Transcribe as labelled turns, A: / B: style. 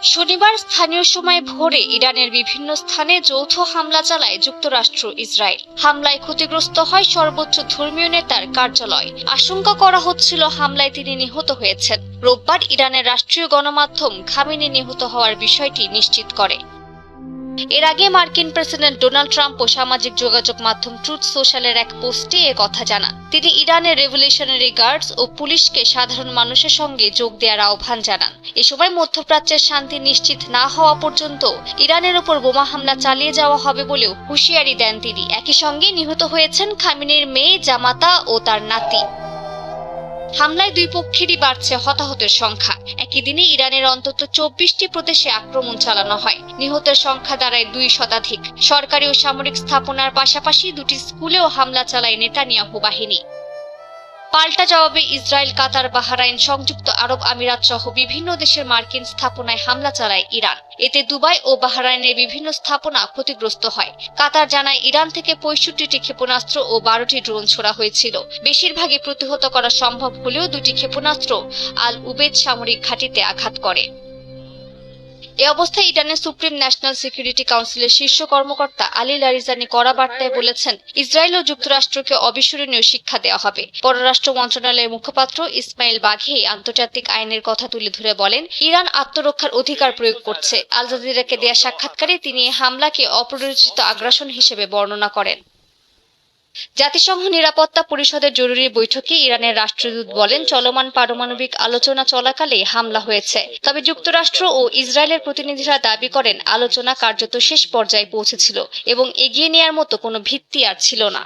A: শনিবার স্থানীয় সময় ভোরে ইরানের বিভিন্ন স্থানে যৌথ হামলা চালায় যুক্তরাষ্ট্র ইসরায়েল। হামলায় ক্ষতিগ্রস্ত হয় সর্বোচ্চ ধর্মীয় নেতার কার্যালয়। আশঙ্কা করা হচ্ছিল হামলায় তিনি নিহত হয়েছেন। রোববার ইরানের রাষ্ট্রীয় গণমাধ্যম খামেনি নিহত হওয়ার বিষয়টি নিশ্চিত করে। এর আগে মার্কিন প্রেসিডেন্ট ডোনাল্ড ট্রাম্পও সামাজিক যোগাযোগ মাধ্যম ট্রুথ সোশ্যালের এক পোস্টে কথা জানান। তিনি ইরানের রেভলিউশনারি গার্ডস ও পুলিশকে সাধারণ মানুষের সঙ্গে যোগ দেওয়ার আহ্বান জানান। এ সময় মধ্যপ্রাচ্যের শান্তি নিশ্চিত না হওয়া পর্যন্ত ইরানের ওপর বোমা হামলা চালিয়ে যাওয়া হবে বলেও হুঁশিয়ারি দেন তিনি। একই সঙ্গে নিহত হয়েছেন খামেনির মেয়ে জামাতা ও তার নাতি। হামলায় দুই পক্ষেরই বাড়ছে হতাহতের সংখ্যা। একই দিনে ইরানের অন্তত 24টি প্রদেশে আক্রমণ চালানো হয়। নিহতের সংখ্যা দাঁড়ায় 2 শতাধিক। সরকারি ও সামরিক স্থাপনার পাশাপাশি দুটি স্কুলেও হামলা চালায় নেতানিয়াহু বাহিনী। পাল্টা জবাবে ইসরায়েল, কাতার, বাহরাইন, সংযুক্ত আরব আমিরাত সহ বিভিন্ন দেশের মার্কিন স্থাপনায় হামলা চালায় ইরান। এতে দুবাই ও বাহরাইনের বিভিন্ন স্থাপনা ক্ষতিগ্রস্ত হয়। কাতার জানায় ইরান থেকে 65টি ক্ষেপণাস্ত্র ও 12টি ড্রোন ছোড়া হয়েছিল। বেশিরভাগই প্রতিহত করা সম্ভব হলেও 2টি ক্ষেপণাস্ত্র আল উবেদ সামরিক ঘাঁটিতে আঘাত করে। এ অবস্থায় ইরানের সুপ্রিম ন্যাশনাল সিকিউরিটি কাউন্সিলের শীর্ষ কর্মকর্তা আলী লারিজানি কড়া বার্তায় বলেছেন, ইসরায়েল ও যুক্তরাষ্ট্রকে অবিস্মরণীয় শিক্ষা দেওয়া হবে। পররাষ্ট্র মন্ত্রণালয়ের মুখপাত্র ইসমাইল বাঘি আন্তর্জাতিক আইনের কথা তুলে ধরে বলেন, ইরান আত্মরক্ষার অধিকার প্রয়োগ করছে। আল জাজিরাকে দেয়া সাক্ষাৎকারে তিনি এই হামলাকে অপ্ররোচিত আগ্রাসন হিসেবে বর্ণনা করেন। জাতিসংঘ নিরাপত্তা পরিষদের জরুরি বৈঠকে ইরানের রাষ্ট্রদূত বলেন, চলমান পারমাণবিক আলোচনা চলাকালে হামলা হয়েছে। তবে যুক্তরাষ্ট্র ও ইসরায়েলের প্রতিনিধিরা দাবি করেন, আলোচনা কার্যত শেষ পর্যায়ে পৌঁছেছিল এবং এগিয়ে নেয়ার মতো কোনো ভিত্তি আর ছিল না।